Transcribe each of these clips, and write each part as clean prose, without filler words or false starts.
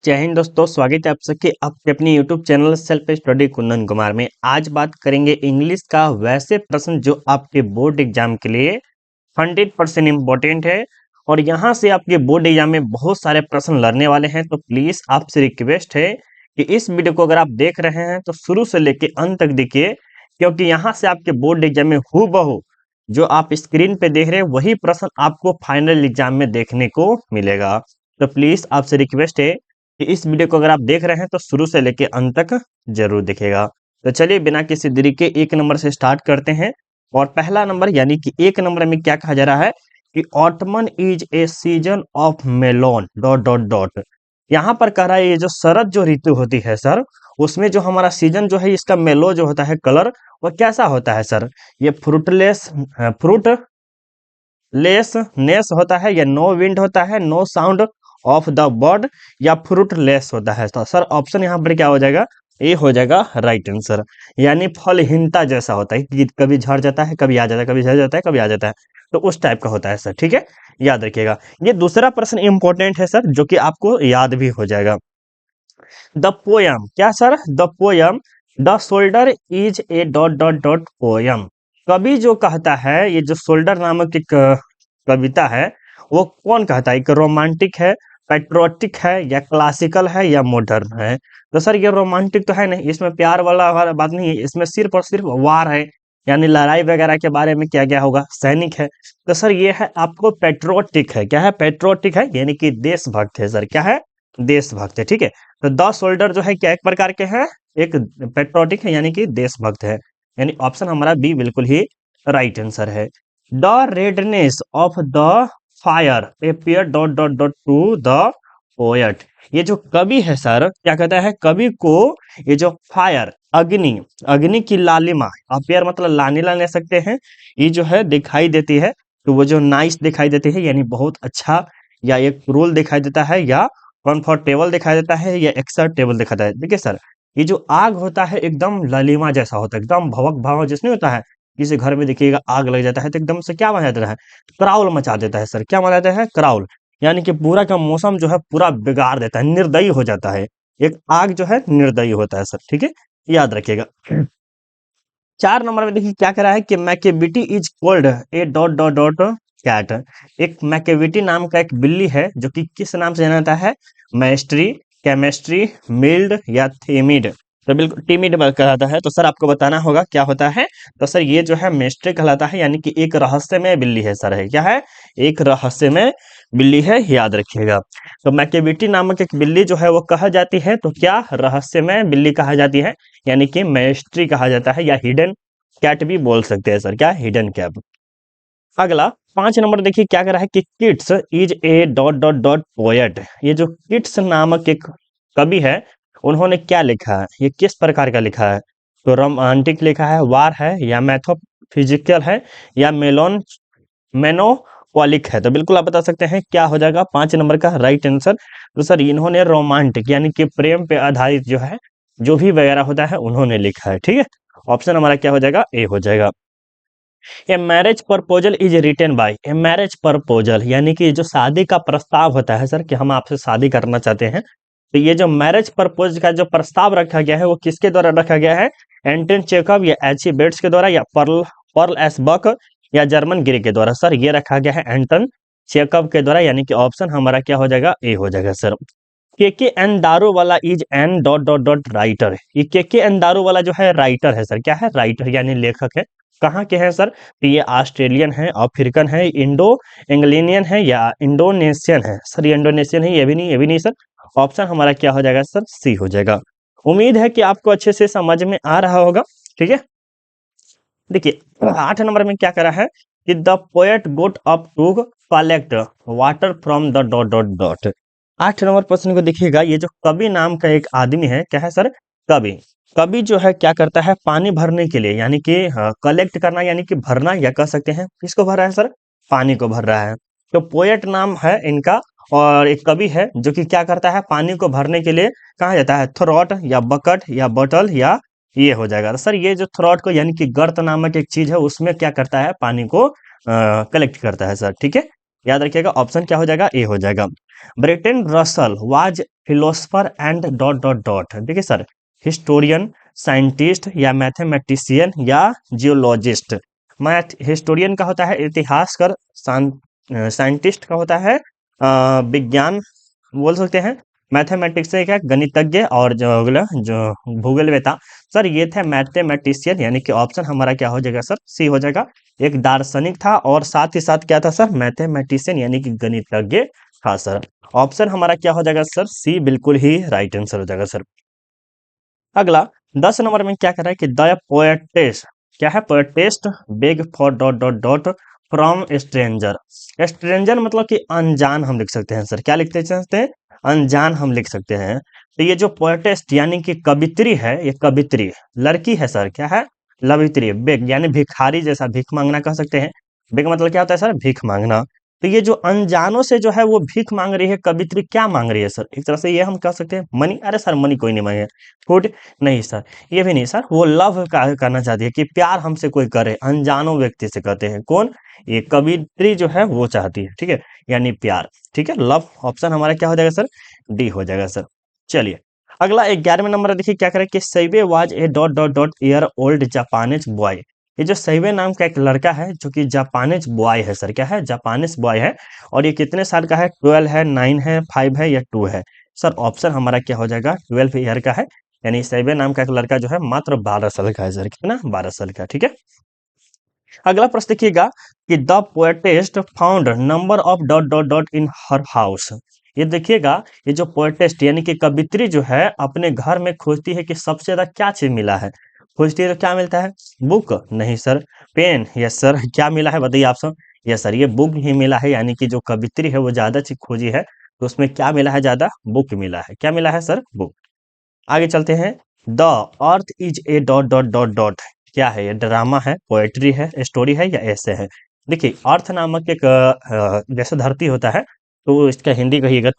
जय हिंद दोस्तों, स्वागत है आप सबके आपके अपने YouTube channel self study Kundan Kumar में। आज बात करेंगे इंग्लिश का वैसे प्रश्न जो आपके बोर्ड एग्जाम के लिए 100% इम्पोर्टेंट है और यहाँ से आपके बोर्ड एग्जाम में बहुत सारे प्रश्न लड़ने वाले हैं। तो प्लीज आपसे रिक्वेस्ट है कि इस वीडियो को अगर आप देख रहे हैं तो शुरू से लेके अंत तक देखिए, क्योंकि यहाँ से आपके बोर्ड एग्जाम में हूबहू जो आप स्क्रीन पे देख रहे हैं वही प्रश्न आपको फाइनल एग्जाम में देखने को मिलेगा। तो प्लीज आपसे रिक्वेस्ट है कि इस वीडियो को अगर आप देख रहे हैं तो शुरू से लेके अंत तक जरूर दिखेगा। तो चलिए बिना किसी देरी के एक नंबर से स्टार्ट करते हैं। और पहला नंबर यानी कि एक नंबर में क्या कहा जा रहा है कि ottoman is a season of Malone dot dot dot. यहाँ पर कह रहा है ये जो शरद जो ऋतु होती है सर, उसमें जो हमारा सीजन जो है इसका मेलो जो होता है कलर वो कैसा होता है सर? ये फ्रूटलेस नेस होता है या नो विंड होता है, no sound of the bird, या फ्रूटलेस होता है। तो सर ऑप्शन यहाँ पर क्या हो जाएगा? ए हो जाएगा राइट आंसर। यानी फलहीनता जैसा होता है कि कभी झड़ जाता है, कभी आ जाता है, कभी झड़ जाता है, कभी आ जाता है, तो उस टाइप का होता है सर। ठीक है, याद रखिएगा। ये दूसरा प्रश्न इंपॉर्टेंट है सर, जो कि आपको याद भी हो जाएगा। द पोयम क्या sir? The poem the shoulder is a dot dot dot poem. कवि जो कहता है, ये जो शोल्डर नामक एक कविता है वो कौन कहता है? एक रोमांटिक है, पैट्रियोटिक है, या क्लासिकल है, या मॉडर्न है? तो सर ये रोमांटिक तो है नहीं, इसमें प्यार वाला बात नहीं है, इसमें सिर्फ और सिर्फ वार है, यानी लड़ाई वगैरह के बारे में क्या क्या होगा, सैनिक है। तो सर ये है आपको पैट्रियोटिक है। क्या है? पैट्रियोटिक है, यानी कि देशभक्त है सर। क्या है? देशभक्त है। ठीक है, तो द सोल्डर जो है क्या एक प्रकार के हैं? एक पेट्रोटिक है, यानी कि देशभक्त है। यानी ऑप्शन हमारा बी बिल्कुल ही राइट आंसर है। The redness of the fire appear dot dot dot to the poet. ये जो कवि है सर क्या कहता है? कवि को ये जो फायर अग्नि अग्नि की लालिमा, अपियर मतलब लानीला ले सकते हैं, ये जो है दिखाई देती है, तो वो जो नाइस दिखाई देती है यानी बहुत अच्छा, या एक क्रूल दिखाई देता है, या कंफर्टेबल दिखाई देता है, या एक्सेप्टेबल दिखाता है। देखिए सर ये जो आग होता है एकदम ललिमा जैसा होता है, एकदम भवक भाव जिसमें होता है, किसी घर में देखिएगा आग लग जाता है तो एकदम से क्या बना देता है? क्राउल मचा देता है सर। क्या मचा देता है? क्राउल। यानी कि पूरा का मौसम जो है पूरा बिगाड़ देता है, निर्दयी हो जाता है। एक आग जो है निर्दयी होता है सर। ठीक है, याद रखिएगा। 4 नंबर में देखिए क्या कह रहा है कि Macavity is called a dot dot dot cat. एक मैकेविटी नाम का एक बिल्ली है जो कि किस नाम से जाना जाता है? मैस्ट्री, केमिस्ट्री, मिल्ड, या थीमिड। तो बिल्कुल टीमिड कहलाता है। तो सर आपको बताना होगा क्या होता है। तो सर ये जो है मिस्ट्री कहलाता है, यानी कि एक रहस्यमय बिल्ली है सर। है क्या है? एक रहस्यमय बिल्ली है, याद रखिएगा। तो मैकेविटी नामक एक बिल्ली जो है वो कहा जाती है, तो क्या रहस्यमय बिल्ली कहा जाती है, यानी कि मिस्ट्री कहा जाता है, या हिडन कैट भी बोल सकते हैं सर। क्या? Hidden cat. अगला 5 नंबर देखिए क्या कह रहा है कि Keats is a dot dot dot poet. ये जो किट्स नामक एक कवि है उन्होंने क्या लिखा है? ये किस प्रकार का लिखा है? तो रोमांटिक लिखा है, वार है, या मैथोफिजिकल है, या मेनोपॉलिक है? तो बिल्कुल आप बता सकते हैं क्या हो जाएगा 5 नंबर का राइट आंसर। तो सर इन्होंने रोमांटिक यानी कि प्रेम पे आधारित जो है जो भी वगैरह होता है उन्होंने लिखा है। ठीक है, ऑप्शन हमारा क्या हो जाएगा? ए हो जाएगा। A marriage proposal is written by. A marriage proposal यानी कि जो शादी का प्रस्ताव होता है सर, कि हम आपसे शादी करना चाहते हैं, तो ये जो मैरिज प्रपोज का जो प्रस्ताव रखा गया है वो किसके द्वारा रखा गया है? एंटन चेकअप, या एच.ई. बेट्स के द्वारा, या पर्ल एस बक, या जर्मन ग्रे के द्वारा? सर ये रखा गया है एंटन चेकअप के द्वारा, यानी कि ऑप्शन हमारा क्या हो जाएगा? ए हो जाएगा सर। के एन दारू वाला is an dot dot dot writer. ये के एन दारू वाला जो है राइटर है सर। क्या है? राइटर यानी लेखक है। कहाँ के हैं सर? तो ये ऑस्ट्रेलियन है, अफ्रीकन है, इंडो इंग्लिनियन है, या इंडोनेशियन है? सर ये इंडोनेशियन है, ये भी नहीं, ये भी नहीं सर। ऑप्शन हमारा क्या हो जाएगा सर? सी हो जाएगा। उम्मीद है कि आपको अच्छे से समझ में आ रहा होगा। ठीक है, देखिए 8 नंबर में क्या करा है कि the poet got up to collect water from the dot dot dot. 8 number प्रश्न को देखिएगा। ये जो कवि नाम का एक आदमी है, क्या है सर? कवि। कवि जो है क्या करता है? पानी भरने के लिए, यानी कि कलेक्ट करना, यानी कि भरना, या कह सकते हैं किसको भर रहा है सर? पानी को भर रहा है। तो पोएट नाम है इनका, और एक कवि है जो कि क्या करता है? पानी को भरने के लिए कहा जाता है थ्रॉट, या बकेट, या बॉटल, या ये हो जाएगा। तो सर ये जो थ्रॉट को यानी कि गर्त नामक एक चीज है उसमें क्या करता है? पानी को कलेक्ट करता है सर। ठीक है, याद रखिएगा ऑप्शन क्या हो जाएगा? ए हो जाएगा। Bertrand Russell was philosopher and dot dot dot. देखिए सर, हिस्टोरियन, साइंटिस्ट या मैथमेटिशियन या जियोलॉजिस्ट। मैथ हिस्टोरियन का होता है इतिहासकार, साइंटिस्ट का होता है विज्ञान बोल सकते हैं, मैथमेटिक्स से क्या गणितज्ञ, और जो अगला जो भूगोलवेता। सर ये थे मैथमेटिशियन, यानी कि ऑप्शन हमारा क्या हो जाएगा सर, सी हो जाएगा। एक दार्शनिक था और साथ ही साथ क्या था सर, मैथमेटिशियन यानी कि गणितज्ञ था सर। ऑप्शन हमारा क्या हो जाएगा सर, सी बिल्कुल ही राइट आंसर हो जाएगा सर। अगला 10 नंबर में क्या कर रहा है कि द पोएटेस्ट, क्या है poetess beg for dot dot dot from stranger. Stranger मतलब कि अनजान हम लिख सकते हैं सर, क्या लिखते हैं, अनजान हम लिख सकते हैं। तो ये जो पोएटेस्ट यानी कि कवित्री है, ये कवित्री लड़की है सर, क्या है, लवित्री। बेग यानी भिखारी जैसा, भीख मांगना कह सकते हैं। बेग मतलब क्या होता है सर, भीख मांगना। तो ये जो अनजानों से जो है वो भीख मांग रही है कवित्री, क्या मांग रही है सर, एक तरह से ये हम कह सकते हैं मनी। अरे सर मनी कोई नहीं मांगे, फूड नहीं सर, ये भी नहीं सर, वो लव का करना चाहती है कि प्यार हमसे कोई करे, अनजानो व्यक्ति से कहते हैं, कौन, ये कवित्री जो है वो चाहती है, ठीक है, यानी प्यार, ठीक है, लव। ऑप्शन हमारा क्या हो जाएगा सर, डी हो जाएगा सर। चलिए अगला 11वें नंबर देखिए क्या करे कि Saibe was a dot dot dot year old Japanese boy. ये जो सैबे नाम का एक लड़का है जो कि जापानीज बॉय है सर, क्या है, जापानीज बॉय है। और ये कितने साल का है, 12 है, 9 है, 5 है या 2 है। सर ऑप्शन हमारा क्या हो जाएगा, 12 ईयर का है, यानी सैबे नाम का एक लड़का जो है मात्र 12 साल का है सर, कितना, 12 साल का, ठीक है। अगला प्रश्न देखिएगा कि the poetess found number of dot dot dot in her house. ये देखिएगा, ये जो पोएटेस्ट यानी कि कवित्री जो है अपने घर में खोजती है कि सबसे ज्यादा क्या चीज मिला है, खोजती है तो क्या मिलता है, बुक नहीं सर, पेन, यस सर, क्या मिला है बताइए आप सब, यस सर ये बुक ही मिला है, यानी कि जो कवित्री है वो ज्यादा चीज खोजी है, तो उसमें क्या मिला है, ज्यादा बुक मिला है, क्या मिला है सर, बुक। आगे चलते हैं, the earth is a dot dot dot dot. क्या है ये, ड्रामा है, पोएट्री है, स्टोरी है या ऐसे है। देखिए अर्थ नामक एक जैसे धरती होता है, तो इसका हिंदी कहिएगा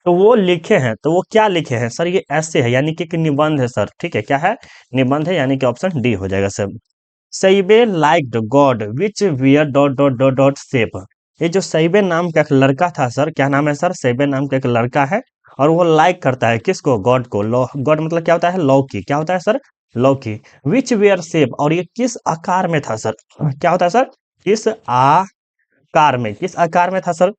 तो वो लिखे हैं, तो वो क्या लिखे हैं सर, ये ऐसे है, यानी कि एक निबंध है सर, ठीक है, क्या है, निबंध है, यानी कि ऑप्शन डी हो जाएगा sir. Saibe liked god which wear dot dot dot dot सेप। ये जो सईबे नाम का एक लड़का था सर, क्या नाम है सर, सईबे नाम का एक लड़का है, और वो लाइक करता है किसको, गॉड को। गॉड मतलब क्या होता है, लौकी, क्या होता है सर, लौकी। विच वेयर शेप, और ये किस आकार में था सर, क्या होता है सर, किस आकार में, किस आकार में था सर,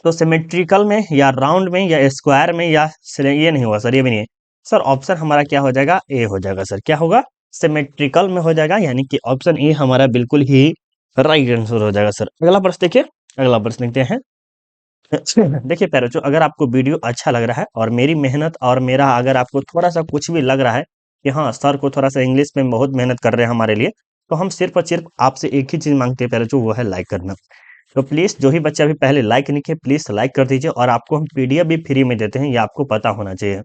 तो सिमेट्रिकल में या राउंड में या स्क्वायर में या ये नहीं हुआ सर, ये भी नहीं है सर। ऑप्शन हमारा क्या हो जाएगा, ए हो जाएगा सर, क्या होगा, सिमेट्रिकल में हो जाएगा, यानी कि ऑप्शन ए हमारा बिल्कुल ही राइट आंसर हो जाएगा सर। अगला प्रश्न देखिए, अगला प्रश्न देखते हैं। देखिए पैरोचो, अगर आपको वीडियो अच्छा लग रहा है और मेरी मेहनत और मेरा अगर आपको थोड़ा सा कुछ भी लग रहा है कि हाँ सर को थोड़ा सा इंग्लिश में बहुत मेहनत कर रहे हैं हमारे लिए, तो हम सिर्फ और सिर्फ आपसे एक ही चीज मांगते हैं पैरोचो, वो है लाइक करना। तो प्लीज जो ही बच्चा भी पहले लाइक नहीं किए प्लीज लाइक कर दीजिए, और आपको हम पीडीएफ भी फ्री में देते हैं, ये आपको पता होना चाहिए।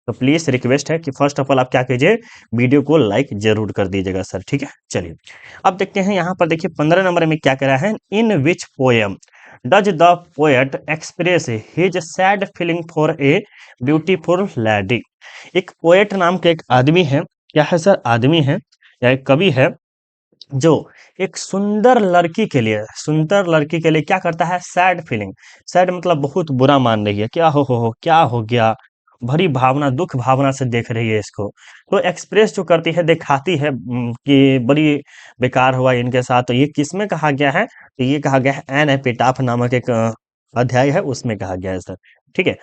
तो प्लीज रिक्वेस्ट है कि फर्स्ट ऑफ ऑल आप क्या कीजिए, वीडियो को लाइक जरूर कर दीजिएगा सर, ठीक है। चलिए अब देखते हैं यहाँ पर, देखिए 15 नंबर में क्या करा है, in which poem does the poet express his sad feeling for a beautiful lady. एक पोएट नाम का एक आदमी है, क्या है सर, आदमी है या एक कवि है, जो एक सुंदर लड़की के लिए क्या करता है, सैड फीलिंग। सैड मतलब बहुत बुरा मान रही है, क्या हो क्या हो गया, भरी भावना, दुख भावना से देख रही है इसको। तो एक्सप्रेस जो करती है, दिखाती है कि बड़ी बेकार हुआ इनके साथ। तो ये किसमें कहा गया है, तो ये कहा गया है एन एपिटाफ नामक एक अध्याय है, उसमें कहा गया है सर, ठीक है।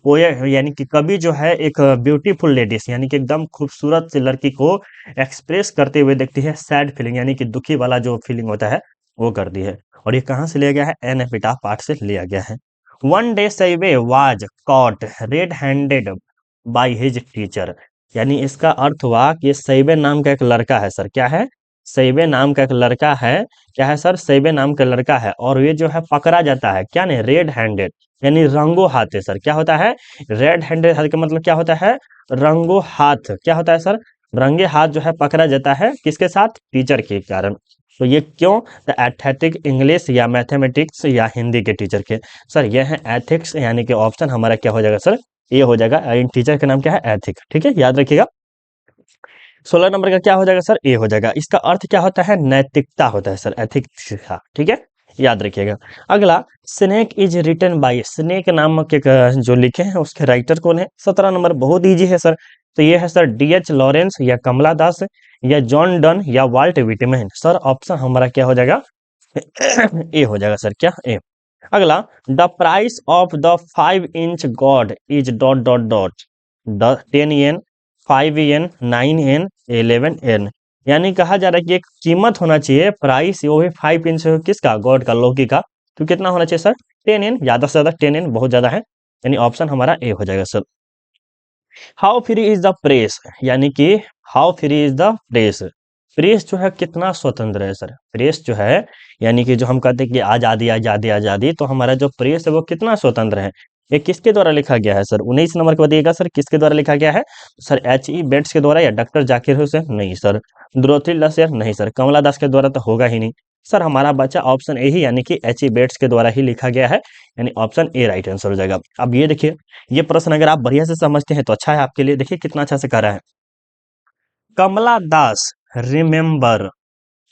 पोएट यानी कि कवि जो है एक ब्यूटीफुल लेडीज यानी कि एकदम खूबसूरत सी लड़की को एक्सप्रेस करते हुए देखती है सैड फीलिंग, यानी कि दुखी वाला जो फीलिंग होता है वो करती है। और ये कहाँ से लिया गया है, एन एपिटाफ पाठ से लिया गया है। One day Saibe was caught red handed by his teacher. यानी इसका अर्थ हुआ कि सैवे नाम का एक लड़का है सर, क्या है, सैवे नाम का एक लड़का है, क्या है सर, सैवे नाम का लड़का है, और ये जो है पकड़ा जाता है, क्या नहीं, रेड हैंडेड यानी रंगो हाथ है सर, क्या होता है, रेड हैंडेड हाथ का मतलब क्या होता है, रंगो हाथ, क्या होता है सर, रंगे हाथ जो है पकड़ा जाता है, किसके साथ, टीचर के कारण। तो ये क्यों, द एथेटिक इंग्लिश या मैथमेटिक्स या हिंदी के टीचर के। सर ये है एथिक्स, यानी कि ऑप्शन हमारा क्या हो जाएगा सर, ये हो जाएगा। इन टीचर का नाम क्या है, एथिक, ठीक है, याद रखिएगा। 16 नंबर का क्या हो जाएगा सर, ए हो जाएगा। इसका अर्थ क्या होता है, नैतिकता होता है सर, एथिक्स का, ठीक है, याद रखिएगा। अगला, snake is written by, snake नामक एक जो लिखे हैं उसके राइटर कौन है? 17 नंबर बहुत इजी है सर। तो ये है सर डीएच लॉरेंस या कमला दास या जॉन डन या वाल्ट विटमैन। सर ऑप्शन हमारा क्या हो जाएगा? ए हो जाएगा सर, क्या ए। अगला, the price of the 5 inch God is dot dot dot, the 10 येन, 5 येन, 9 येन, 11 येन। यानी कहा जा रहा है कि एक कीमत होना चाहिए, प्राइस वो भी 5 इंच किसका? गॉड का, लोकी का। तो कितना होना चाहिए सर? 10 येन, ज्यादा से ज्यादा 10 येन, बहुत ज्यादा है। यानी ऑप्शन हमारा ए हो जाएगा sir. How free is the press, यानी कि how free is the press, press जो है कितना स्वतंत्र है सर? प्रेस जो है यानी कि जो हम कहते हैं कि आजादी आजादी आजादी, तो हमारा जो प्रेस है वो कितना स्वतंत्र है? ये किसके द्वारा लिखा गया है सर? 19 नंबर को बताइएगा सर, किसके द्वारा लिखा गया है? Sir H.E. बेट्स के द्वारा या डॉक्टर जाकिर हुसैन? नहीं सर। द्रोथिल लसेर? नहीं सर। कमला दास के द्वारा तो होगा ही नहीं सर। हमारा बच्चा ऑप्शन ए ही, यानी कि H.E. बेट्स के द्वारा ही लिखा गया है, यानी ऑप्शन ए राइट आंसर हो जाएगा। अब ये देखिए, ये प्रश्न अगर आप बढ़िया से समझते हैं तो अच्छा है आपके लिए। देखिए कितना अच्छा से कर रहा है। Kamala Das remember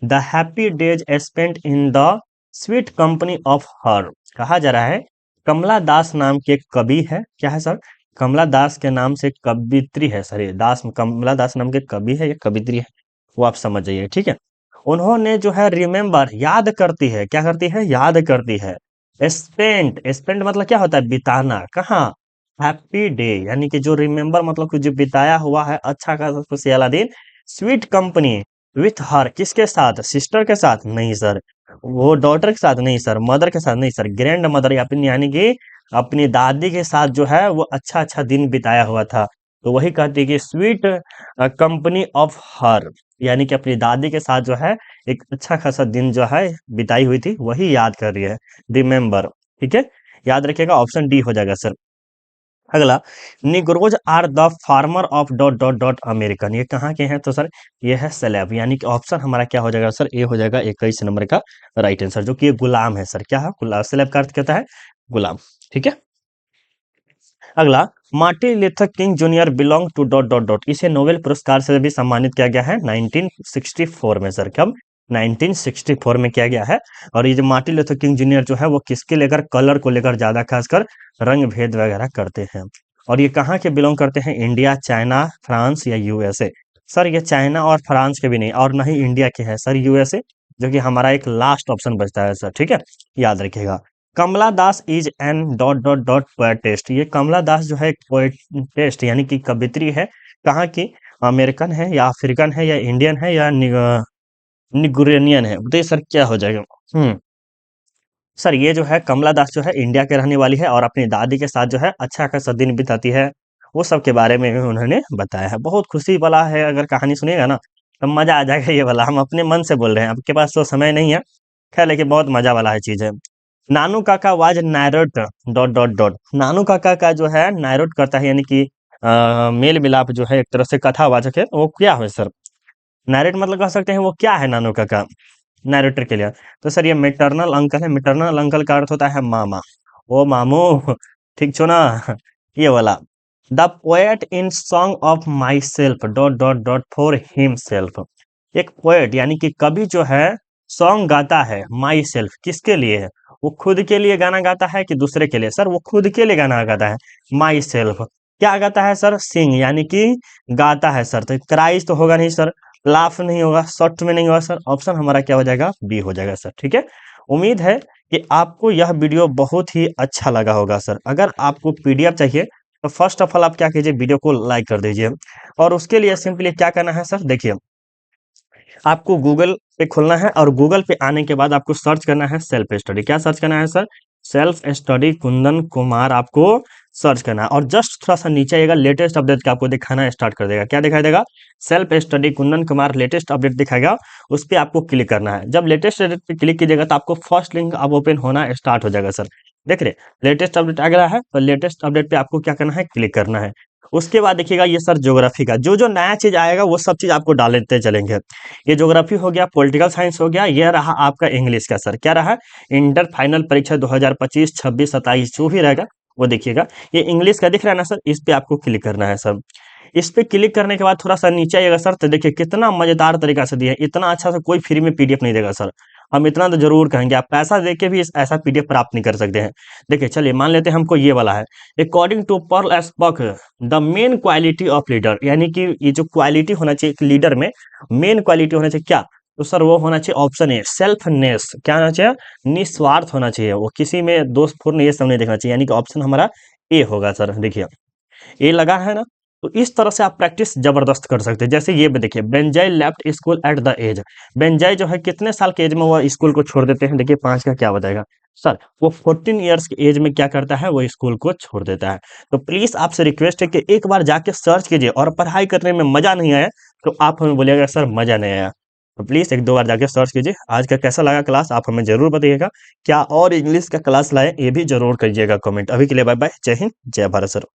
the happy days spent in the sweet company of her. कहा जा रहा है कमला दास नाम के एक कवि है, क्या है सर? कमला दास के नाम से कवित्री है सर, ये दास, कमला दास नाम के कवि है या कवित्री है, वो आप समझ जाइए, ठीक है। उन्होंने जो है रिमेम्बर, याद करती है, क्या करती है? याद करती है। स्पेंट, स्पेंट मतलब क्या होता है? बिताना। कहाँ? हैप्पी डे, यानी कि जो रिमेम्बर मतलब कि जो बिताया हुआ है अच्छा खासा खुशी वाला दिन, स्वीट कंपनी विथ हर, किसके साथ? सिस्टर के साथ? नहीं सर। वो डॉटर के साथ? नहीं सर। मदर के साथ? नहीं सर। ग्रैंड मदर या अपनी, यानी कि अपनी दादी के साथ जो है वो अच्छा अच्छा दिन बिताया हुआ था। तो वही कहती है कि स्वीट कंपनी ऑफ हर, यानी कि अपनी दादी के साथ जो है एक अच्छा खासा दिन जो है बिताई हुई थी, वही याद कर रही है, रिमेम्बर। ठीक है, याद रखिएगा, ऑप्शन डी हो जाएगा सर। अगला, Negroes are the farmer of dot dot dot American, ये कहाँ के हैं? तो सर ये है स्लेव, यानी कि ऑप्शन हमारा क्या हो जाएगा सर? ए हो जाएगा 21 नंबर का राइट आंसर, जो कि ये गुलाम है सर। क्या है? गुलाम। स्लेव का अर्थ क्या होता है? गुलाम। ठीक है। अगला, Martin Luther king junior belong to dot dot dot, इसे नोबेल पुरस्कार से भी सम्मानित किया गया है 1964 में सर। कब? 1964 में किया गया है। और ये जो मार्टिन लूथर किंग जूनियर जो है वो किसके लेकर? कलर को लेकर, ज्यादा खासकर रंग भेद वगैरह करते हैं। और ये कहाँ के बिलोंग करते हैं? इंडिया, चाइना, फ्रांस या यूएसए? सर ये चाइना और फ्रांस के भी नहीं, और न ही इंडिया के हैं सर, यूएसए, जो कि हमारा एक लास्ट ऑप्शन बचता है सर। ठीक है, याद रखिएगा। Kamala Das is an dot dot dot poetess, ये कमला दास जो है एक पोएटेस्ट यानी कि कवित्री है। कहाँ की? अमेरिकन है या अफ्रीकन है या इंडियन है या निगुरेनियन है? बताइए सर क्या हो जाएगा? सर ये जो है कमला दास जो है इंडिया के रहने वाली है, और अपनी दादी के साथ जो है अच्छा खासा दिन बिताती है, वो सब के बारे में भी उन्होंने बताया है। बहुत खुशी वाला है, अगर कहानी सुनिएगा ना तो मजा आ जाएगा। ये वाला हम अपने मन से बोल रहे हैं, आपके पास तो समय नहीं है, खैर लेकिन बहुत मजा वाला है चीज है। नानू काका वाज नैरोट डॉट डॉट डॉट, नानू काका का जो है नैरोट करता है, यानी कि मेल मिलाप जो है, एक तरह से कथावाचक है, वो क्या है सर? नैरेट मतलब कह सकते हैं वो क्या है नानू काका, नैरेटर के लिए? तो सर ये मेटरनल अंकल है, मेटरनल अंकल का अर्थ होता है मामा, ओ मामू, ठीक छो ना? ये वाला। The poet in song of my self dot dot dot for himself, एक पोएट यानी कि कवि जो है सॉन्ग गाता है माई सेल्फ, किसके लिए है? वो खुद के लिए गाना गाता है कि दूसरे के लिए? सर वो खुद के लिए गाना गाता है, माई सेल्फ। क्या गाता है सर? सिंग, यानी कि गाता है सर। तो क्राइज तो होगा नहीं सर, लाफ नहीं होगा, शॉर्ट में नहीं होगा सर। ऑप्शन हमारा क्या हो जाएगा? बी हो जाएगा सर। ठीक है, उम्मीद है कि आपको यह वीडियो बहुत ही अच्छा लगा होगा सर। अगर आपको पीडीएफ चाहिए तो फर्स्ट ऑफ ऑल आप क्या कीजिए, वीडियो को लाइक कर दीजिए। और उसके लिए सिंपली क्या करना है सर? देखिए, आपको गूगल पे खोलना है, और गूगल पे आने के बाद आपको सर्च करना है सेल्फ स्टडी। क्या सर्च करना है sir? Self study Kundan Kumar आपको सर्च करना है, और जस्ट थोड़ा सा नीचे आएगा, लेटेस्ट अपडेट का आपको दिखाना स्टार्ट कर देगा। क्या दिखाई देगा? Self study Kundan Kumar latest update दिखाएगा, उस पर आपको क्लिक करना है। जब लेटेस्ट अपडेट पे क्लिक कीजिएगा तो आपको फर्स्ट लिंक अब ओपन होना स्टार्ट हो जाएगा सर। देख रहे, लेटेस्ट अपडेट आ गया है, तो लेटेस्ट अपडेट पे आपको क्या करना है? क्लिक करना है। उसके बाद देखिएगा ये सर ज्योग्राफी का जो जो नया चीज आएगा वो सब चीज आपको डालते चलेंगे। ये ज्योग्राफी हो गया, पॉलिटिकल साइंस हो गया, ये रहा आपका इंग्लिश का सर। क्या रहा? इंटर फाइनल परीक्षा 2025, 26, 27 जो भी रहेगा वो देखिएगा। ये इंग्लिश का दिख रहा है ना सर, इस पे आपको क्लिक करना है सर। इस पे क्लिक करने के बाद थोड़ा सा नीचे आएगा सर, तो देखिए कितना मजेदार तरीका से दिया है। इतना अच्छा से कोई फ्री में पीडीएफ नहीं देगा सर। हम इतना तो जरूर कहेंगे, आप पैसा दे के भी ऐसा पीडीएफ प्राप्त नहीं कर सकते हैं। देखिए चलिए मान लेते हैं हमको ये वाला है, according to Pearl S Buck the main quality of leader, यानी कि ये जो क्वालिटी होना चाहिए एक लीडर में, मेन क्वालिटी होना चाहिए क्या, तो सर वो होना चाहिए ऑप्शन ए सेल्फनेस, क्या होना चाहिए, निस्वार्थ होना चाहिए, वो किसी में दोस्त पूर्ण ये सब नहीं देखना चाहिए, यानी कि ऑप्शन हमारा ए होगा सर। देखिए ए लगा है ना, तो इस तरह से आप प्रैक्टिस जबरदस्त कर सकते हैं। जैसे ये भी देखिए, Benjai left school at the age, Benjai जो है कितने साल के एज में वो स्कूल को छोड़ देते हैं, देखिए 5 का क्या बताएगा सर, वो 14 ईयर्स की एज में क्या करता है, वो स्कूल को छोड़ देता है। तो प्लीज आपसे रिक्वेस्ट है कि एक बार जाके सर्च कीजिए, और पढ़ाई करने में मजा नहीं आया तो आप हमें बोलिएगा सर मजा नहीं आया, तो प्लीज एक दो बार जाके सर्च कीजिए। आज का कैसा लगा क्लास आप हमें जरूर बताइएगा, क्या और इंग्लिश का क्लास लाए ये भी जरूर करिएगा कमेंट। अभी के लिए बाय बाय, जय हिंद जय भारत सर।